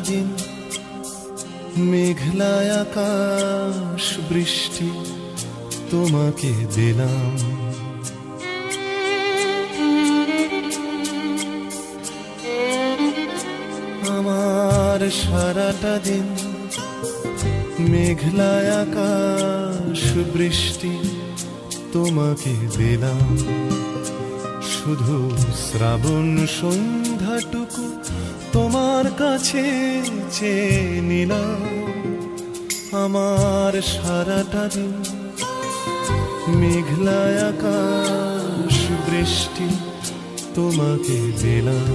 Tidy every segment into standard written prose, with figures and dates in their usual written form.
দিন মেঘলায় আকাশ বৃষ্টি তোমাকে দিলাম। আমার সারাটা দিন মেঘলায় আকাশ বৃষ্টি তোমাকে দিলাম। শুধু শ্রাবণ সন্ধ্যাটুকু তোমার কাছে চেয়ে নিলাম। আমার সারাটা দিন মেঘলায় আকাশ বৃষ্টি তোমাকে দিলাম।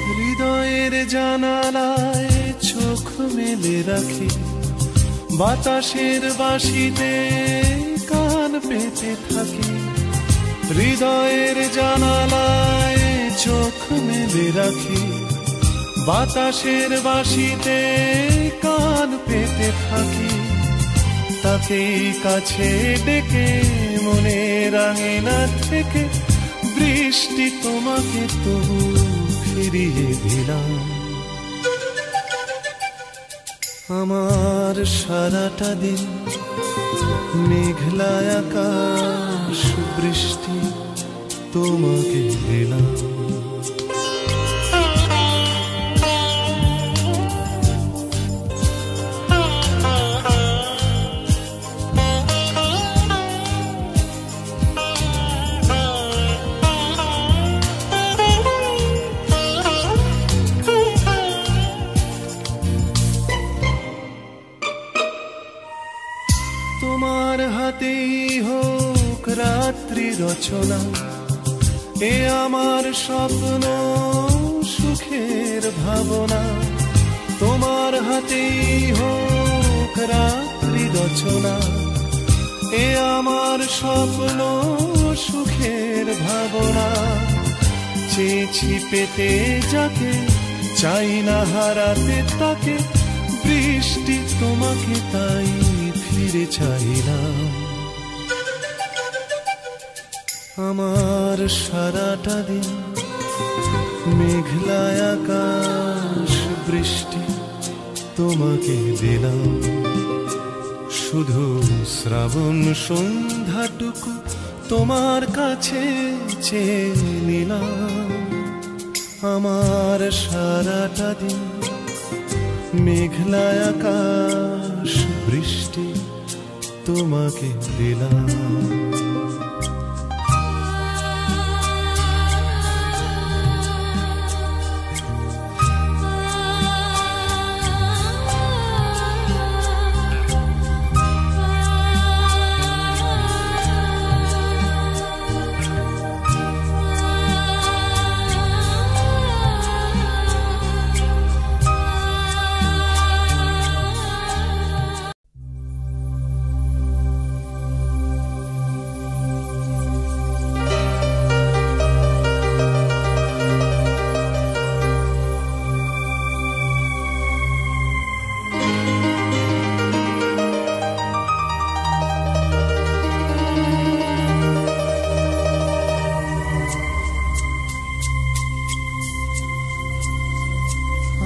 হৃদয়ের জানালায় চোখ মেলে রাখি, বাতাসের বাঁশিতে কান পেতে থাকি। হৃদয়ের জানালায় চোখ মেলে রাখি, বাতাসের বাঁশিতে কান পেতে থাকি। তাকেই কাছে ডেকে মনের আঙিনা থেকে বৃষ্টি তোমাকে তবু ফিরিয়ে দিলাম। আমার সারাটা দিন মেঘলায় আকাশ বৃষ্টি তোমাকে দিলাম। তোমার হাতেই হোক রাত্রি রচনা, এ আমার স্বপ্ন সুখের ভাবনা। তোমার হাতেই হোক রাত্রি রচনা, এ আমার স্বপ্ন সুখের ভাবনা। চেয়েছি পেতে যাকে, চাই না হারাতে তাকে, বৃষ্টি তোমাকে তাই ফিরে চাইলাম। আমার সারাটা দিন মেঘলায় আকাশ বৃষ্টি তোমাকে দিলাম। শুধু শ্রাবণ সন্ধ্যাটুকু তোমার কাছে চেয়ে নিলাম। আমার সারাটা দিন মেঘলায় আকাশ বৃষ্টি তোমাকে দিলাম।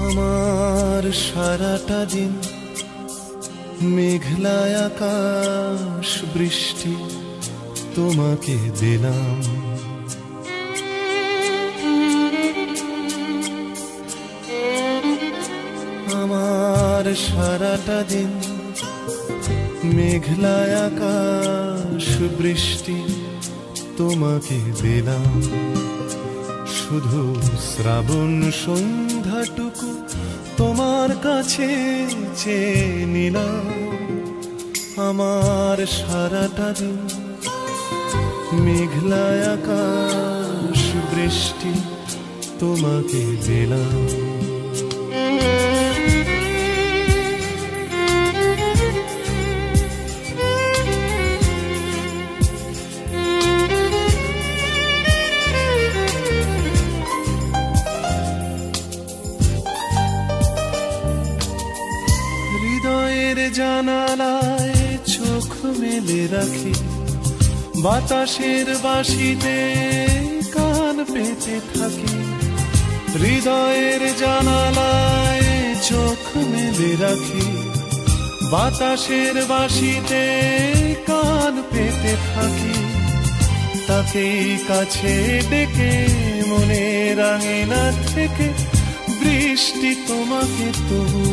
আমার সারাটা দিন মেঘলায় আকাশ বৃষ্টি তোমাকে দিলাম। আমার সারাটা দিন মেঘলায় আকাশ বৃষ্টি তোমাকে দিলাম। শুধু শ্রাবণ সন্ধ্যাটুকু তোমার কাছে চেয়ে নিলাম। আমার সারাটা দিন মেঘলায় আকাশ বৃষ্টি তোমাকে দিলাম। জানালায় চোখ মেলে রাখি, বাতাসের বাঁশিতে কান পেতে থাকি। হৃদয়ের জানালায় চোখ মেলে রাখি, বাতাসের বাঁশিতে কান পেতে থাকি। তাকেই কাছে ডেকে মনের আঙিনা থেকে বৃষ্টি তোমাকে তবু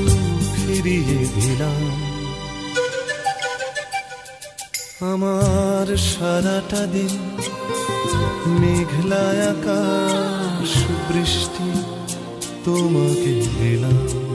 ফিরিয়ে দিলাম। আমার সারাটা দিন মেঘলা আকাশ বৃষ্টি তোমাকে দিলাম।